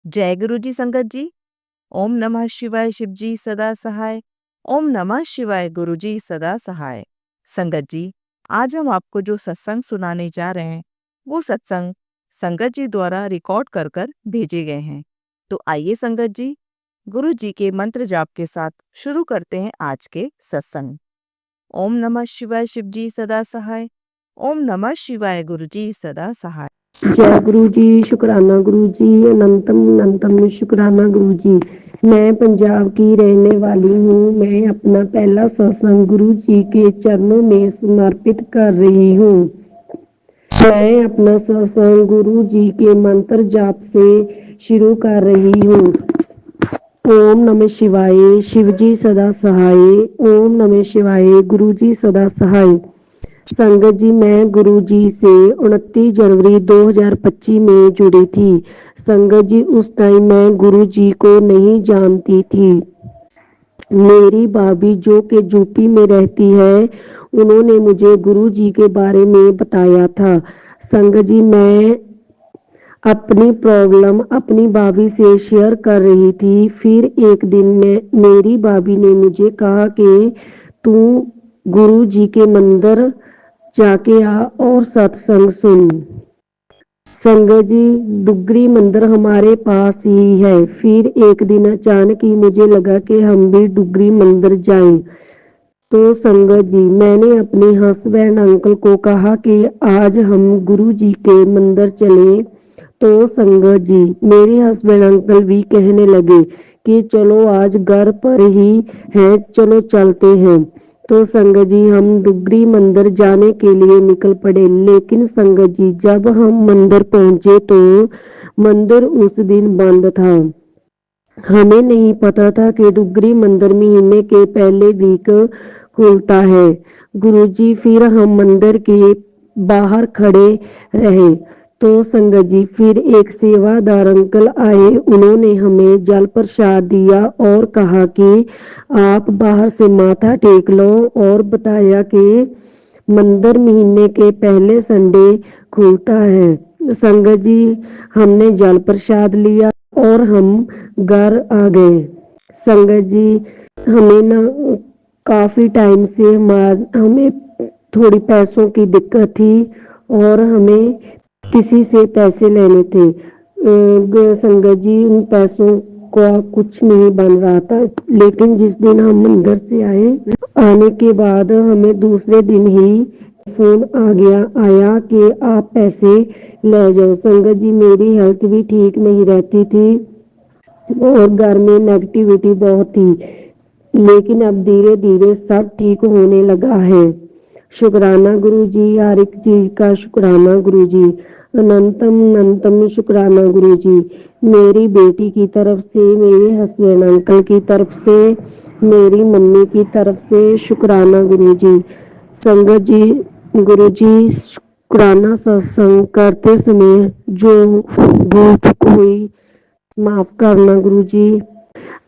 जय गुरु जी संगत जी। ओम नमः शिवाय शिव जी सदा सहाय। ओम नमः शिवाय गुरु जी सदा सहाय। संगत जी, आज हम आपको जो सत्संग सुनाने जा रहे हैं वो सत्संग संगत जी द्वारा रिकॉर्ड कर कर भेजे गए हैं। तो आइए संगत जी, गुरु जी के मंत्र जाप के साथ शुरू करते हैं आज के सत्संग। ओम नमः शिवाय शिव जी सदा सहाय। ओम नमः शिवाय गुरु जी सदा सहाय। जय गुरु जी, शुक्राना गुरु जी, अनंतम अनंतम शुक्राना गुरु जी। मैं पंजाब की रहने वाली हूँ। मैं अपना पहला सत्संग गुरु जी के चरणों में समर्पित कर रही हूँ। मैं अपना सत्संग गुरु जी के मंत्र जाप से शुरू कर रही हूँ। ओम नमः शिवाय, शिव जी सदा सहाय। ओम नमः शिवाय, गुरु जी सदा सहाय। संगत जी, मैं गुरु जी से 29 जनवरी 2025 में जुड़ी थी। संगत जी, उस टाइम मैं गुरु जी को नहीं जानती थी। मेरी भाभी जो कि यूपी में रहती है, उन्होंने मुझे गुरु जी के बारे में बताया था। संगत जी, मैं अपनी प्रॉब्लम अपनी भाभी से शेयर कर रही थी। फिर एक दिन में मेरी भाभी ने मुझे कहा कि तू गुरु जी के मंदिर जाके आ और सत्संग सुन। संगत जी, डुगरी मंदिर हमारे पास ही है। फिर एक दिन अचानक ही मुझे लगा कि हम भी डुगरी मंदिर जाएं। तो संगत जी, मैंने अपने हस्बैंड अंकल को कहा कि आज हम गुरु जी के मंदिर चलें। तो संगत जी, मेरे हस्बैंड अंकल भी कहने लगे कि चलो आज घर पर ही है, चलो चलते हैं। तो संगत जी, हम डुगरी मंदिर जाने के लिए निकल पड़े। लेकिन संगत जी, जब हम मंदिर पहुंचे तो मंदिर उस दिन बंद था। हमें नहीं पता था कि डुगरी मंदिर महीने के पहले वीक खुलता है। गुरुजी, फिर हम मंदिर के बाहर खड़े रहे। तो संगत जी, फिर एक सेवादार अंकल आए। उन्होंने हमें जल प्रसाद दिया और कहा कि आप बाहर से माथा टेक लो, और बताया कि मंदिर महीने के पहले संडे खुलता है। संगत जी, हमने जल प्रसाद लिया और हम घर आ गए। संगत जी, हमें ना काफी टाइम से हमें थोड़ी पैसों की दिक्कत थी और हमें किसी से पैसे लेने थे। संगत जी, उन पैसों का कुछ नहीं बन रहा था। लेकिन जिस दिन हम मंदिर से आने के बाद हमें दूसरे दिन ही फोन आया कि आप पैसे ले जाओ। संगत जी, मेरी हेल्थ भी ठीक नहीं रहती थी और घर में नेगेटिविटी बहुत थी। लेकिन अब धीरे धीरे सब ठीक होने लगा है। शुक्राना गुरु जी, हर एक चीज का शुक्राना गुरु जी, अनंतम अनंतम शुक्राना गुरु जी। मेरी बेटी की तरफ से, मेरे हस्बैंड अंकल की तरफ से, मेरी मम्मी की तरफ से शुक्राना गुरु जी। संगत जी, गुरु जी, शुक्राना सत्संग करते समय जो भूल चूक हुई माफ करना गुरु जी।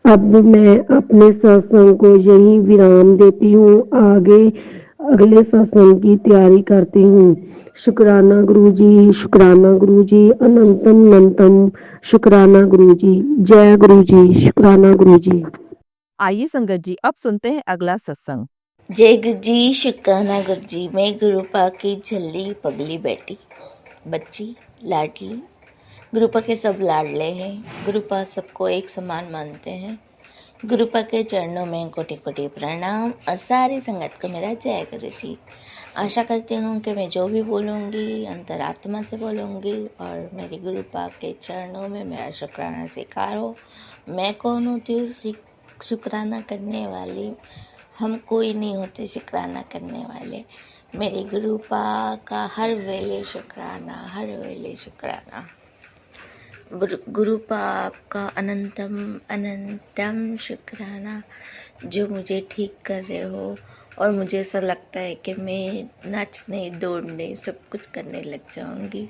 अब मैं अपने सत्संग को यही विराम देती हूँ। आगे अगले सत्संग की तैयारी करती हूँ। शुक्राना गुरु जी, शुक्राना गुरु जी, अनंतम अनंतम शुक्राना गुरु जी। जय गुरु जी, शुक्राना गुरु जी। आइए संगत जी, अब सुनते हैं अगला सत्संग। जय गुरु जी, शुक्राना गुरु जी। मैं गुरुपा की झल्ली पगली बेटी, बच्ची, लाडली। गुरुपा के सब लाडले हैं। गुरुपा सबको एक समान मानते हैं। गुरुपा के चरणों में कोटि कोटि प्रणाम और सारी संगत को मेरा जय गुरु जी। आशा करती हूँ कि मैं जो भी बोलूँगी अंतरात्मा से बोलूँगी और मेरी गुरुपा के चरणों में मेरा शुक्राना स्वीकार हो। मैं कौन होती हूँ शुक्राना करने वाली? हम कोई नहीं होते शुक्राना करने वाले। मेरी गुरुपा का हर वेले शुक्राना, हर वेले शुक्राना। गुरुपा आपका अनंतम अनंतम शुक्राना, जो मुझे ठीक कर रहे हो। और मुझे ऐसा लगता है कि मैं नाचने दौड़ने सब कुछ करने लग जाऊंगी।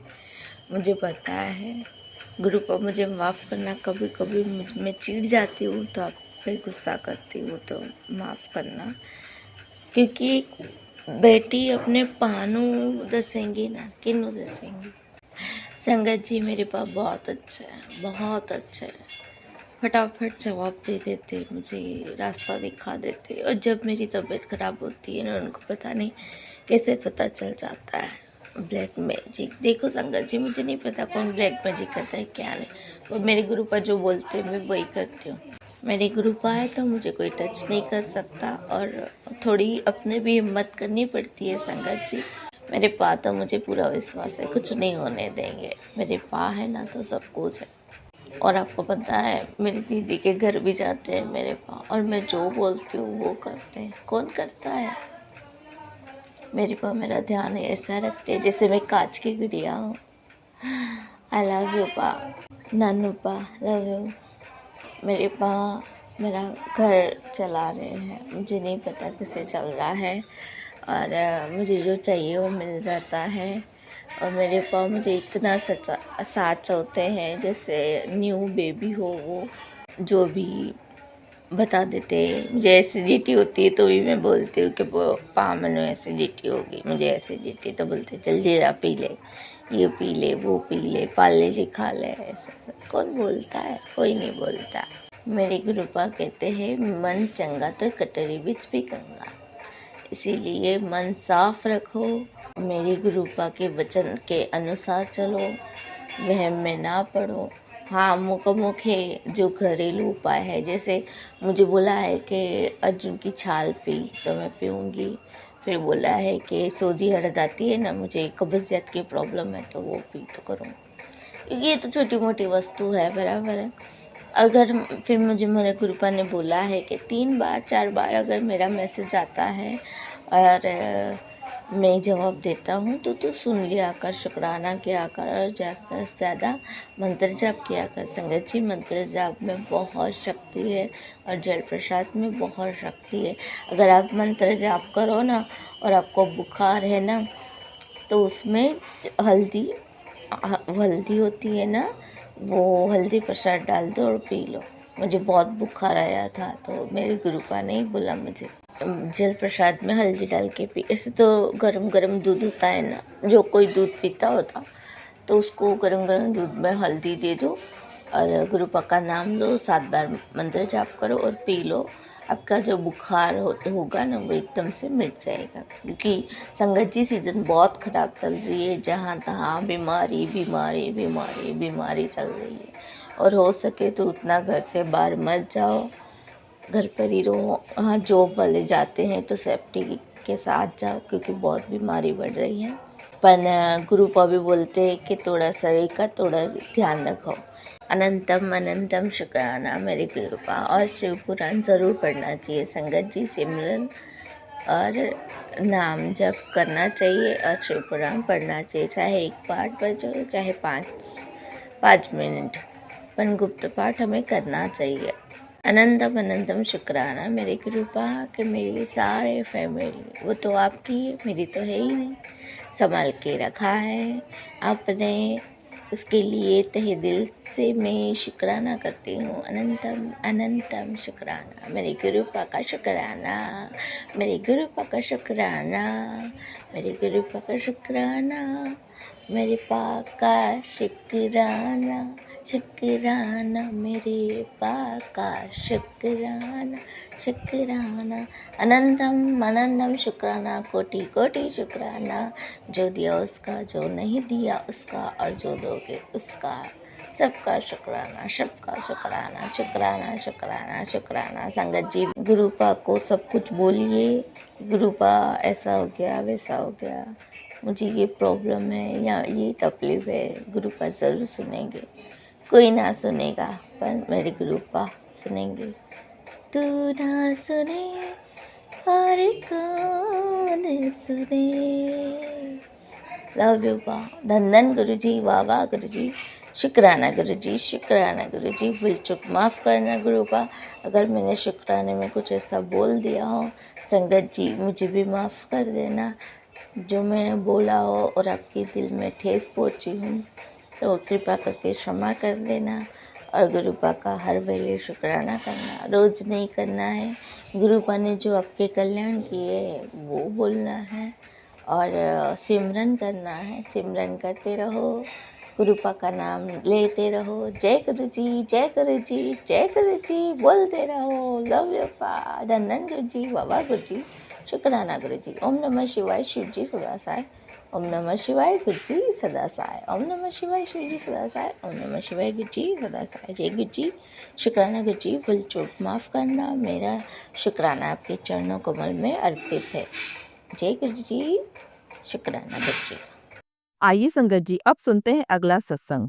मुझे पता है गुरुपा, मुझे माफ़ करना। कभी कभी मैं चिढ़ जाती हूँ तो आप पे गुस्सा करती हूँ, तो माफ़ करना। क्योंकि बेटी अपने पानू दसेंगी ना, किनू दसेंगी। संगत जी मेरे पास बहुत अच्छे हैं, बहुत अच्छे हैं। फटाफट जवाब दे देते, मुझे रास्ता दिखा देते। और जब मेरी तबीयत खराब होती है ना, उनको पता नहीं कैसे पता चल जाता है ब्लैक मैजिक। देखो संगत जी, मुझे नहीं पता कौन ब्लैक मैजिक करता है क्या नहीं, वो मेरे गुरुपा जो बोलते हैं मैं वही करती हूँ। मेरे गुरुपा है तो मुझे कोई टच नहीं कर सकता। और थोड़ी अपने भी हिम्मत करनी पड़ती है संगत जी। मेरे पा तो मुझे पूरा विश्वास है कुछ नहीं होने देंगे। मेरे पा है ना तो सब कुछ है। और आपको पता है मेरी दीदी के घर भी जाते हैं मेरे पा, और मैं जो बोलती हूँ वो करते हैं। कौन करता है? मेरे पा मेरा ध्यान ऐसा रखते हैं जैसे मैं कांच की गुड़िया हूँ। आई लव यू पा, नानू पा लव यू। मेरे पा मेरा घर चला रहे हैं, मुझे नहीं पता कैसे चल रहा है। और मुझे जो चाहिए वो मिल जाता है। और मेरे पा मुझे इतना साथ होते हैं जैसे न्यू बेबी हो। वो जो भी बता देते हैं। मुझे एसिडिटी होती है तो भी मैं बोलती हूँ कि वो पा मनो एसिडिटी होगी, मुझे एसिडिटी, तो बोलते चल जीरा पी ले, ये पी ले, वो पी ले, पाले जी खा ले। ऐसा कौन बोलता है? कोई नहीं बोलता। मेरे गुरुपा कहते हैं मन चंगा तो कटोरी बिच भी गंगा। इसीलिए मन साफ रखो, मेरे गुरुपा के वचन के अनुसार चलो, वहम में ना पड़ो। हाँ, मुख है जो घरेलू उपाय है। जैसे मुझे बोला है कि अर्जुन की छाल पी तो मैं पीऊँगी। फिर बोला है कि सोधी हड़द आती है ना, मुझे कब्जियत की प्रॉब्लम है तो वो पी तो करूँ। ये तो छोटी मोटी वस्तु है, बराबर है। अगर फिर मुझे मेरे गुरुपा ने बोला है कि 3 बार 4 बार अगर मेरा मैसेज आता है और मैं जवाब देता हूँ तो सुन लिया कर, शुक्राना किया कर और ज़्यादा से ज़्यादा मंत्र जाप किया कर। संगत जी, मंत्र जाप में बहुत शक्ति है और जल प्रसाद में बहुत शक्ति है। अगर आप मंत्र जाप करो ना और आपको बुखार है ना, तो उसमें हल्दी होती है ना, वो हल्दी प्रसाद डाल दो और पी लो। मुझे बहुत बुखार आया था तो मेरे गुरुपा ने ही बोला मुझे जल प्रसाद में हल्दी डाल के पी। ऐसे तो गरम गरम दूध होता है ना, जो कोई दूध पीता होता तो उसको गरम गरम दूध में हल्दी दे दो और गुरुपा का नाम लो, 7 बार मंत्र जाप करो और पी लो। आपका जो बुखार होगा ना वो एकदम से मिट जाएगा। क्योंकि संगत जी सीज़न बहुत ख़राब चल रही है, जहाँ तहाँ बीमारी बीमारी बीमारी बीमारी चल रही है। और हो सके तो उतना घर से बाहर मत जाओ, घर पर ही रहो। हाँ, जॉब वाले जाते हैं तो सेफ्टी के साथ जाओ क्योंकि बहुत बीमारी बढ़ रही है। पर गुरुपा भी बोलते हैं कि थोड़ा शरीर का थोड़ा ध्यान रखो। अनंतम अनंतम शुक्राना मेरे गुरुपा। और शिव पुराण ज़रूर पढ़ना चाहिए संगत जी, सिमरन और नाम जप करना चाहिए और शिव पुराण पढ़ना चाहिए। चाहे 1 पाठ बजो, चाहे 5 मिनट, पर गुप्त पाठ हमें करना चाहिए। अनंतम अनंतम शुक्राना मेरे कृपा कि मेरी सारे फैमिली, वो तो आपकी है, मेरी तो है ही नहीं, संभाल के रखा है आपने। उसके लिए तहे दिल से मैं शुक्राना करती हूँ। अनंतम अनंतम शुक्राना मेरे गुरुपा का शुक्राना, मेरे गुरुपा का शुक्राना, मेरे गुरुपा का शुक्राना, मेरे पा का शुक्राना, शुक्राना मेरे पा का शुक्राना, शुक्राना। अनंतम अनंतम शुक्राना, कोटि कोटि शुक्राना। जो दिया उसका, जो नहीं दिया उसका, और जो दोगे उसका, सबका शुक्राना, सबका शुक्राना, शुक्राना शुक्राना शुक्राना। संगत जी, गुरुपा को सब कुछ बोलिए, गुरुपा ऐसा हो गया वैसा हो गया, मुझे ये प्रॉब्लम है या ये तकलीफ है, गुरुपा ज़रूर सुनेंगे। कोई ना सुनेगा पर मेरे गुरुपा सुनेंगे। तू ना सुने और कौन सुने। लव यू पा। धन धन गुरु जी, वाह वाह गुरु जी, शुक्राना गुरु जी, शुक्राना गुरु जी। भूल चुक माफ़ करना गुरुपा, अगर मैंने शुक्राने में कुछ ऐसा बोल दिया हो। संगत जी, मुझे भी माफ़ कर देना जो मैं बोला हो और आपके दिल में ठेस पहुंची हूँ, तो कृपा करके क्षमा कर देना। और गुरुपा का हर वेले शुक्राना करना, रोज़ नहीं करना है। गुरुपा ने जो आपके कल्याण किए है वो बोलना है और सिमरन करना है। सिमरन करते रहो, गुरुपा का नाम लेते रहो। जय गुरु जी, जय गुरु जी, जय गुरु जी बोलते रहो। लव यू पा। धन गुरु जी, बाबा गुरु जी, शुक्राना गुरु जी। ओम नमः शिवाय, शिव जी सदा साय। ओम नमः शिवाय, गुरु जी सदा साय। ओम नमः शिवाय, शिव जी सदा साय। ओम नमः शिवाय, गुरु जी सदा साय। जय गुरु जी, शुक्राना गुरु जी। भूल चूक माफ़ करना, मेरा शुक्राना आपके चरणों कमल में अर्पित है। जय गुरु जी, शुक्राना गुरु जी। आइए संगत जी, अब सुनते हैं अगला सत्संग।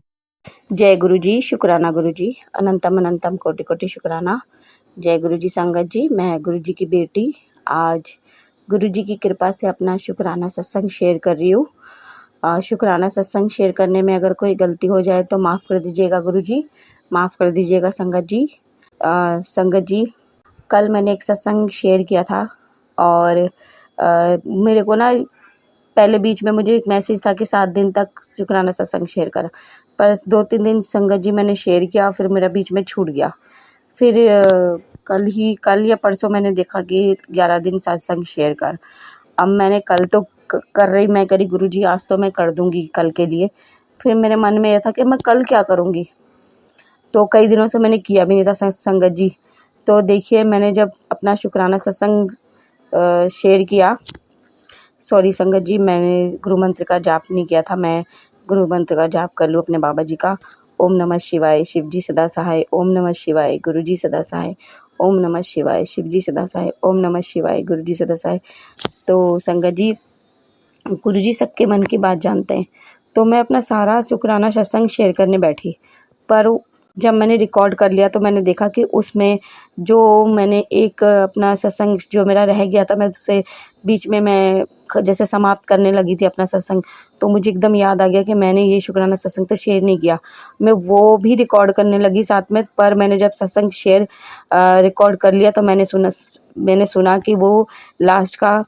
जय गुरु जी, शुक्राना गुरु जी, अनंतम अनंतम कोटि कोटि शुक्राना। जय गुरु जी संगत जी, मैं गुरु जी की बेटी आज गुरु जी की कृपा से अपना शुक्राना सत्संग शेयर कर रही हूँ। शुक्राना सत्संग शेयर करने में अगर कोई गलती हो जाए तो माफ़ कर दीजिएगा गुरु जी, माफ़ कर दीजिएगा संगत जी। संगत जी, कल मैंने एक सत्संग शेयर किया था और मेरे को ना पहले बीच में मुझे एक मैसेज था कि 7 दिन तक शुक्राना सत्संग शेयर कर, पर 2-3 दिन संगत जी मैंने शेयर किया, फिर मेरा बीच में छूट गया। फिर कल या परसों मैंने देखा कि 11 दिन सत्संग शेयर कर। अब मैंने कल तो कर रही, मैं करी गुरुजी आज तो मैं कर दूंगी कल के लिए। फिर मेरे मन में यह था कि मैं कल क्या करूंगी, तो कई दिनों से मैंने किया भी नहीं था संगत जी। तो देखिए, मैंने जब अपना शुक्राना सत्संग शेयर किया, सॉरी संगत जी, मैंने गुरु मंत्र का जाप नहीं किया था। मैं गुरु मंत्र का जाप कर लूँ अपने बाबा जी का। ओम नमः शिवाय, शिव जी सदा सहाय। ओम नमः शिवाय, गुरु जी सदा सहाय। ओम नमः शिवाय, शिव जी सदा सहाय। ओम नमः शिवाय, गुरु जी सदा सहाय। तो संगत जी, गुरु जी सबके मन की बात जानते हैं। तो मैं अपना सारा शुक्राना सत्संग शेयर करने बैठी, पर जब मैंने रिकॉर्ड कर लिया तो मैंने देखा कि उसमें जो मैंने एक अपना सत्संग जो मेरा रह गया था, मैं उसे बीच में मैं जैसे समाप्त करने लगी थी अपना सत्संग, तो मुझे एकदम याद आ गया कि मैंने ये शुक्राना सत्संग तो शेयर नहीं किया। मैं वो भी रिकॉर्ड करने लगी साथ में, पर मैंने जब सत्संग शेयर रिकॉर्ड कर लिया तो मैंने सुना कि वो लास्ट का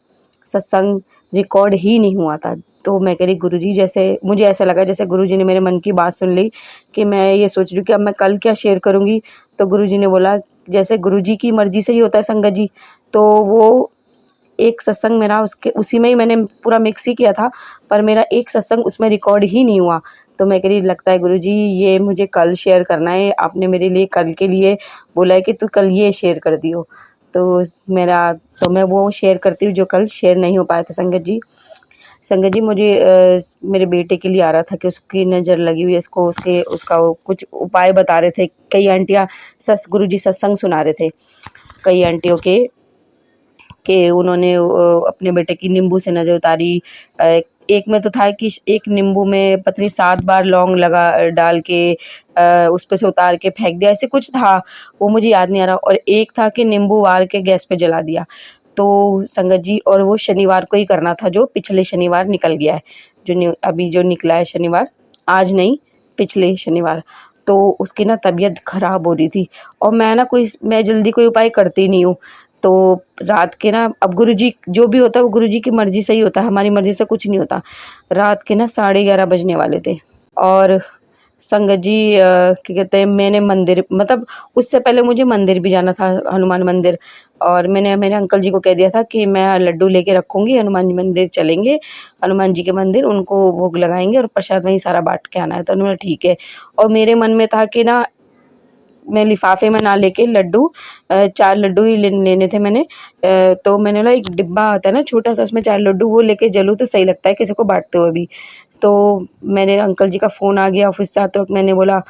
सत्संग रिकॉर्ड ही नहीं हुआ था। तो मैं कह रही गुरुजी, जैसे मुझे ऐसा लगा जैसे गुरुजी ने मेरे मन की बात सुन ली कि मैं ये सोच रही हूँ कि अब मैं कल क्या शेयर करूँगी। तो गुरुजी ने बोला जैसे गुरुजी की मर्जी से ही होता है संगत जी। तो वो एक सत्संग मेरा उसी में ही मैंने पूरा मिक्स ही किया था, पर मेरा एक सत्संग उसमें रिकॉर्ड ही नहीं हुआ। तो मैं कह रही लगता है गुरुजी ये मुझे कल शेयर करना है, आपने मेरे लिए कल के लिए बोला है कि तू कल ये शेयर कर दियो। तो मैं वो शेयर करती हूँ जो कल शेयर नहीं हो पाया था संगत जी। संगत जी, मुझे मेरे बेटे के लिए आ रहा था कि उसकी नज़र लगी हुई है, उसका वो कुछ उपाय बता रहे थे। कई आंटियाँ गुरुजी सत्संग सुना रहे थे, कई आंटियों के उन्होंने अपने बेटे की नींबू से नज़र उतारी। एक में तो था कि एक नींबू में पत्नी 7 बार लौंग डाल के उस पे से उतार के फेंक दिया, ऐसे कुछ था, वो मुझे याद नहीं आ रहा। और एक था कि नींबू वार के गैस पे जला दिया। तो संगत जी, और वो शनिवार को ही करना था, जो पिछले शनिवार निकल गया है, अभी जो निकला है शनिवार, आज नहीं पिछले शनिवार। तो उसकी ना तबीयत खराब हो रही थी, और मैं जल्दी कोई उपाय करती नहीं हूँ। तो रात के ना, अब गुरुजी जो भी होता है वो गुरुजी की मर्जी से ही होता है, हमारी मर्जी से कुछ नहीं होता। रात के ना 11:30 बजने वाले थे, और संगत जी क्या कहते हैं, मैंने मंदिर, मतलब उससे पहले मुझे मंदिर भी जाना था, हनुमान मंदिर। और मैंने मेरे अंकल जी को कह दिया था कि मैं लड्डू लेके रखूँगी, हनुमान जी मंदिर चलेंगे, हनुमान जी के मंदिर, उनको भोग लगाएंगे और प्रसाद वहीं सारा बांट के आना है। तो उन्होंने ठीक है। और मेरे मन में था कि ना मैं लिफाफे में ना लेके लड्डू 4 लड्डू ही लेने थे मैंने। तो मैंने बोला एक डिब्बा आता है ना छोटा सा, उसमें 4 लड्डू, वो लेके चलूँ तो सही लगता है किसी को बांटते हुए भी। तो मेरे अंकल जी का फ़ोन आ गया ऑफिस से आते वक्त। मैंने बोला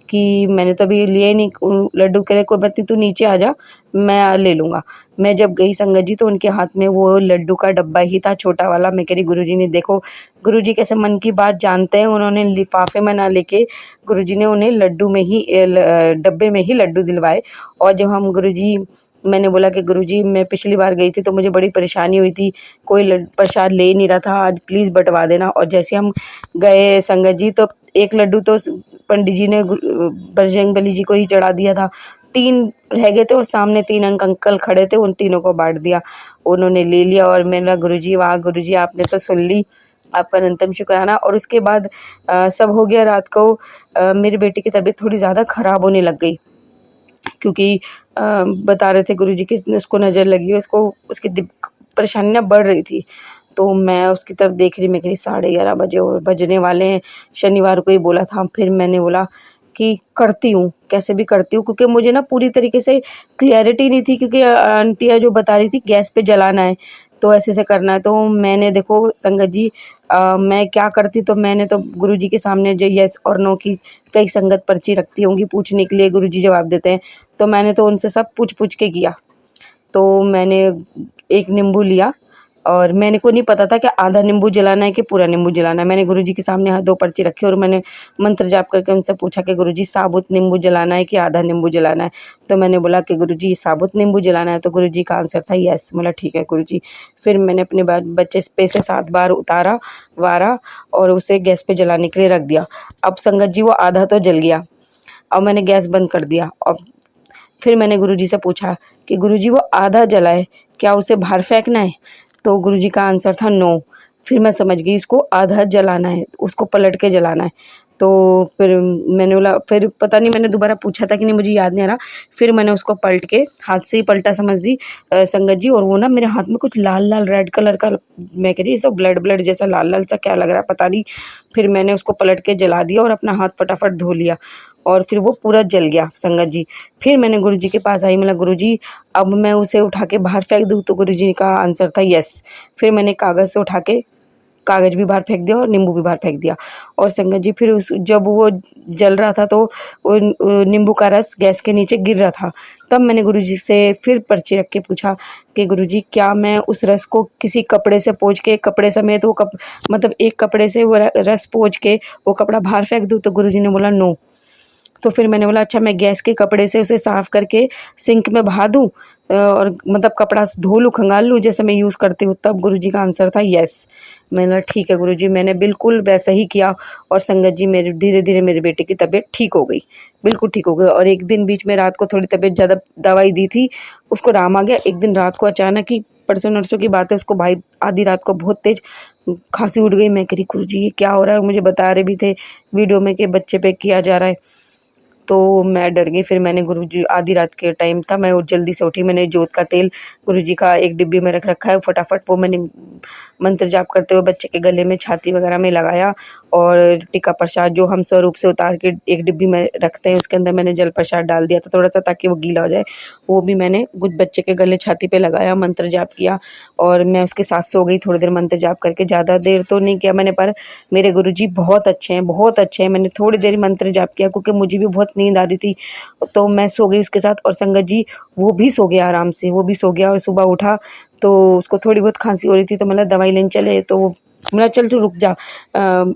कि मैंने तो अभी लिए नहीं लड्डू, कह रहे कोई बात नहीं, तू नीचे आ जा, मैं ले लूँगा। मैं जब गई संगत जी तो उनके हाथ में वो लड्डू का डब्बा ही था, छोटा वाला। मैं कह रही गुरुजी ने देखो, गुरुजी कैसे मन की बात जानते हैं, उन्होंने लिफाफे में ना लेके गुरुजी ने उन्हें लड्डू में ही डब्बे में ही लड्डू दिलवाए। और जब हम गुरुजी, मैंने बोला कि गुरुजी मैं पिछली बार गई थी तो मुझे बड़ी परेशानी हुई थी, कोई प्रसाद ले नहीं रहा था, आज प्लीज़ बंटवा देना। और जैसे हम गए संगत जी, तो एक लड्डू तो पंडित जी ने बजरंगबली जी को ही चढ़ा दिया था, 3 रह गए थे और सामने 3 अंकल खड़े थे, उन तीनों को बांट दिया, उन्होंने ले लिया। और मेरा गुरुजी, वाह गुरुजी आपने तो सुन ली, आपका अनंतम शुक्राना। और उसके बाद सब हो गया। रात को मेरे बेटे की तबीयत थोड़ी ज़्यादा ख़राब होने लग गई, क्योंकि बता रहे थे गुरुजी कि उसको नज़र लगी है, उसकी परेशानियाँ बढ़ रही थी। तो मैं उसकी तरफ देख रही, मैं कह रही 11:30 बजे और बजने वाले हैं, शनिवार को ही बोला था। फिर मैंने बोला कि करती हूँ, कैसे भी करती हूँ, क्योंकि मुझे ना पूरी तरीके से क्लैरिटी नहीं थी, क्योंकि आंटियाँ जो बता रही थी गैस पे जलाना है, तो ऐसे करना है। तो मैंने देखो संगत जी, मैं क्या करती, तो मैंने तो गुरुजी के सामने जो येस और नो की कई संगत पर्ची रखती होंगी पूछने के लिए, गुरुजी जवाब देते हैं, तो मैंने तो उनसे सब पूछ के किया। तो मैंने एक नींबू लिया और मैंने को नहीं पता था कि आधा नींबू जलाना है कि पूरा नींबू जलाना है। मैंने गुरुजी के सामने 2 पर्ची रखी और मैंने मंत्र जाप करके उनसे पूछा कि गुरुजी साबुत नींबू जलाना है कि आधा नींबू जलाना है? तो मैंने बोला कि गुरुजी साबुत नींबू जलाना है, तो गुरुजी का आंसर था यस। बोला ठीक है गुरुजी। फिर मैंने अपने बच्चे पे से 7 बार उतारा वारा और उसे गैस पे जलाने के लिए रख दिया। अब संगत जी वो आधा तो जल गया, अब मैंने गैस बंद कर दिया और फिर मैंने गुरुजी से पूछा कि गुरुजी वो आधा जला है, क्या उसे बाहर फेंकना है? तो गुरुजी का आंसर था नो। फिर मैं समझ गई इसको आधा जलाना है, उसको पलट के जलाना है। तो फिर मैंने बोला, फिर पता नहीं मैंने दोबारा पूछा था कि नहीं, मुझे याद नहीं आ रहा। फिर मैंने उसको पलट के हाथ से ही पलटा समझ ली संगत जी, और वो ना मेरे हाथ में कुछ लाल लाल रेड कलर का, मैं कह रही तो ब्लड ब्लड जैसा लाल लाल सा क्या लग रहा है पता नहीं। फिर मैंने उसको पलट के जला दिया और अपना हाथ फटाफट धो लिया और फिर वो पूरा जल गया संगत जी। फिर मैंने गुरुजी के पास आई, मतलब गुरुजी अब मैं उसे उठा के बाहर फेंक दूँ? तो गुरुजी का आंसर था यस। फिर मैंने कागज़ से उठा के कागज़ भी बाहर फेंक दिया और नींबू भी बाहर फेंक दिया। और संगत जी फिर जब वो जल रहा था तो वो नींबू का रस गैस के नीचे गिर रहा था। तब मैंने गुरुजी से फिर पर्ची रख के पूछा कि गुरुजी क्या मैं उस रस को किसी कपड़े से पोंछ के, कपड़े समेत वो मतलब एक कपड़े से वो रस पोंछ के वो कपड़ा बाहर फेंक दूँ? तो गुरुजी ने बोला नो। तो फिर मैंने बोला अच्छा मैं गैस के कपड़े से उसे साफ़ करके सिंक में बहा दूँ और मतलब कपड़ा धो लूँ, खंगाल लूँ जैसे मैं यूज़ करती हूँ? तब गुरुजी का आंसर था यस। मैंने बोला ठीक है गुरुजी। मैंने बिल्कुल वैसा ही किया और संगत जी मेरी धीरे-धीरे मेरे बेटे की तबीयत ठीक हो गई, बिल्कुल ठीक हो गई। और एक दिन बीच में रात को थोड़ी तबीयत ज़्यादा, दवाई दी थी, उसको आराम आ गया। एक दिन रात को अचानक ही, परसों-नरसों की बात है, उसको भाई आधी रात को बहुत तेज़ खाँसी उठ गई। मैं कह रही गुरुजी ये क्या हो रहा है? मुझे बता रहे भी थे वीडियो में कि बच्चे पे किया जा रहा है। तो मैं डर गई। फिर मैंने गुरुजी, आधी रात के टाइम था, मैं जल्दी से उठी, मैंने जोत का तेल गुरुजी का एक डिब्बी में रख रखा है, फटाफट वो मैंने मंत्र जाप करते हुए बच्चे के गले में, छाती वगैरह में लगाया और टीका प्रसाद जो हम स्वरूप से उतार के एक डिब्बी में रखते हैं उसके अंदर मैंने जल प्रसाद डाल दिया था थोड़ा सा, ताकि वो गीला हो जाए। वो भी मैंने कुछ बच्चे के गले छाती पे लगाया, मंत्र जाप किया और मैं उसके साथ सो गई थोड़ी देर मंत्र जाप करके। ज़्यादा देर तो नहीं किया मैंने, पर मेरे गुरुजी बहुत अच्छे हैं, बहुत अच्छे हैं। मैंने थोड़ी देर मंत्र जाप किया क्योंकि मुझे भी बहुत नींद आ रही थी, तो मैं सो गई उसके साथ। और संगत जी वो भी सो गया आराम से, वो भी सो गया और सुबह उठा तो उसको थोड़ी बहुत खांसी हो रही थी, तो मतलब दवाई लेने चले, तो वो बोला चल तू रुक जा,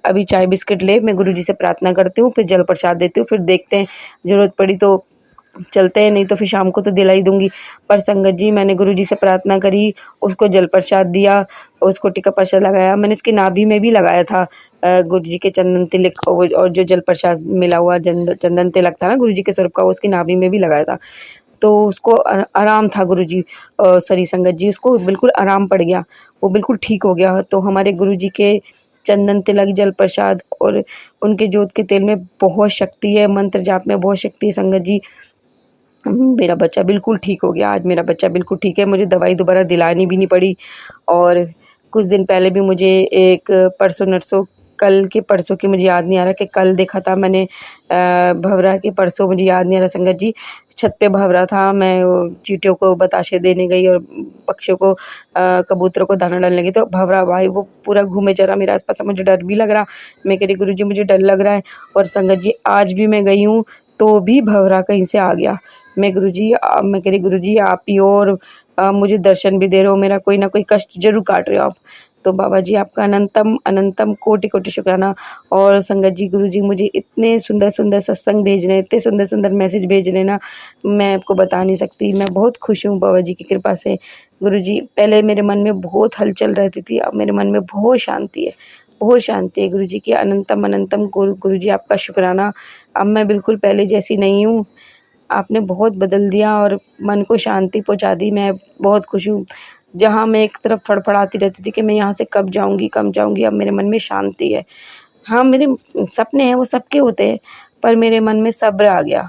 अभी चाय बिस्किट ले, मैं गुरुजी से प्रार्थना करती हूँ, फिर जल प्रसाद देती हूँ, फिर देखते हैं ज़रूरत पड़ी तो चलते हैं, नहीं तो फिर शाम को तो दिला ही दूंगी। पर संगत जी मैंने गुरुजी से प्रार्थना करी, उसको जल प्रसाद दिया, उसको टीका प्रसाद लगाया। मैंने इसकी नाभि में भी लगाया था गुरुजी के चंदन तिलक, और जो जल प्रसाद मिला हुआ चंदन तिलक था ना गुरुजी के स्वरूप का, वो उसकी नाभि में भी लगाया था। तो उसको आराम था गुरुजी, सॉरी संगत जी, उसको बिल्कुल आराम पड़ गया, वो बिल्कुल ठीक हो गया। तो हमारे गुरुजी के चंदन तिलक, जल प्रसाद और उनके जोत के तेल में बहुत शक्ति है, मंत्र जाप में बहुत शक्ति है संगत जी। मेरा बच्चा बिल्कुल ठीक हो गया, आज मेरा बच्चा बिल्कुल ठीक है, मुझे दवाई दोबारा दिलानी भी नहीं पड़ी। और कुछ दिन पहले भी मुझे एक परसों-नरसों, कल के परसों की मुझे याद नहीं आ रहा कि कल देखा था मैंने भँवरा के परसों, मुझे याद नहीं आ रहा संगत जी, छत पे भँवरा था, मैं वो चींटियों को बताशे देने गई और पक्षियों को कबूतरों को दाना डालने गई, तो भँवरा भाई वो पूरा घूमे चला मेरे आस-पास, मुझे डर भी लग रहा। मैं कह रही गुरुजी मुझे डर लग रहा है। और संगत जी आज भी मैं गई हूँ तो भी भँवरा कहीं से आ गया। मैं कह रही गुरुजी आप ही हो और मुझे दर्शन भी दे रहे हो, मेरा कोई ना कोई कष्ट ज़रूर काट रहे हो आप। तो बाबा जी आपका अनंतम अनंतम कोटि-कोटि शुक्राना। और संगत जी गुरुजी मुझे इतने सुंदर-सुंदर सत्संग भेज रहे हैं, इतने सुंदर-सुंदर मैसेज भेज रहे हैं ना, मैं आपको बता नहीं सकती। मैं बहुत खुश हूँ बाबा जी की कृपा से। गुरुजी पहले मेरे मन में बहुत हलचल रहती थी, अब मेरे मन में बहुत शांति है, बहुत शांति है। गुरुजी की अनंतम अनंतम गुरुजी आपका शुक्राना। अब मैं बिल्कुल पहले जैसी नहीं हूँ, आपने बहुत बदल दिया और मन को शांति पहुँचा दी। मैं बहुत खुश हूँ। जहाँ मैं एक तरफ फड़फड़ाती रहती थी कि मैं यहाँ से कब जाऊँगी, अब मेरे मन में शांति है। हाँ, मेरे सपने हैं वो सबके होते हैं, पर मेरे मन में सब्र आ गया।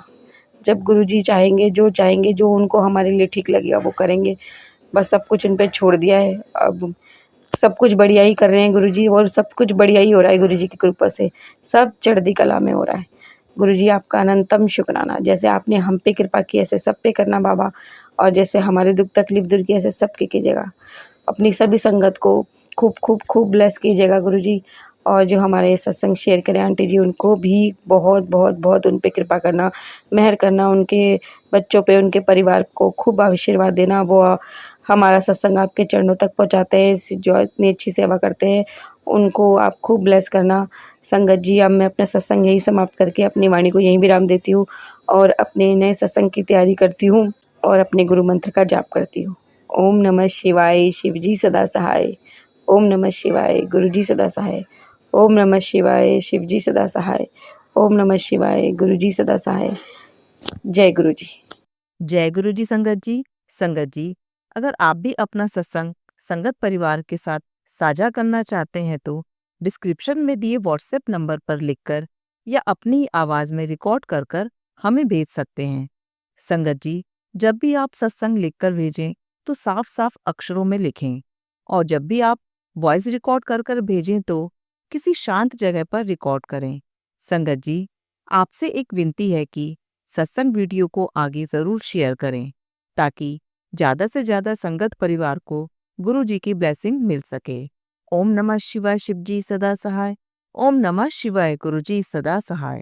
जब गुरुजी चाहेंगे, जो उनको हमारे लिए ठीक लगेगा वो करेंगे। बस सब कुछ उन पे छोड़ दिया है। अब सब कुछ बढ़िया ही कर रहे हैं गुरुजी, और सब कुछ बढ़िया ही हो रहा है गुरुजी की कृपा से, सब चढ़ती कला में हो रहा है। गुरुजी आपका अनंतम शुक्राना, जैसे आपने हम पे कृपा की ऐसे सब पे करना बाबा, और जैसे हमारे दुख तकलीफ दूर की ऐसे सब की कीजिएगा। अपनी सभी संगत को खूब खूब खूब ब्लेस कीजिएगा गुरुजी, और जो हमारे सत्संग शेयर करें आंटी जी उनको भी बहुत बहुत बहुत उन पे कृपा करना, मेहर करना, उनके बच्चों पे, उनके परिवार को खूब आशीर्वाद देना। वो हमारा सत्संग आपके चरणों तक पहुंचाते हैं, जो इतनी अच्छी सेवा करते हैं उनको आप खूब ब्लेस करना। संगत जी, अब मैं अपना सत्संग यही समाप्त करके अपनी वाणी को यहीं विराम देती हूँ और अपने नए सत्संग की तैयारी करती हूँ और अपने गुरु मंत्र का जाप करती हूँ। ओम नमः शिवाय, शिवजी सदा सहाय। ओम नमः शिवाय, गुरुजी सदा सहाय। ओम नमः शिवाय, शिवजी सदा सहाय। ओम नमः शिवाय, गुरुजी सदा सहाय। जय गुरुजी। जय गुरु जी संगत जी। संगत जी, अगर आप भी अपना सत्संग संगत परिवार के साथ साझा करना चाहते हैं तो डिस्क्रिप्शन में दिए व्हाट्सएप नंबर पर लिखकर या अपनी आवाज में रिकॉर्ड कर कर हमें भेज सकते हैं। संगत जी, जब भी आप सत्संग लिखकर भेजें तो साफ साफ अक्षरों में लिखें, और जब भी आप वॉइस रिकॉर्ड कर कर भेजें तो किसी शांत जगह पर रिकॉर्ड करें। संगत जी, आपसे एक विनती है कि सत्संग वीडियो को आगे जरूर शेयर करें ताकि ज्यादा से ज्यादा संगत परिवार को गुरु जी की ब्लेसिंग मिल सके। ओम नमः शिवाय, शिवजी सदा सहाय। ओम नमः शिवाय, गुरु जी सदा सहाय।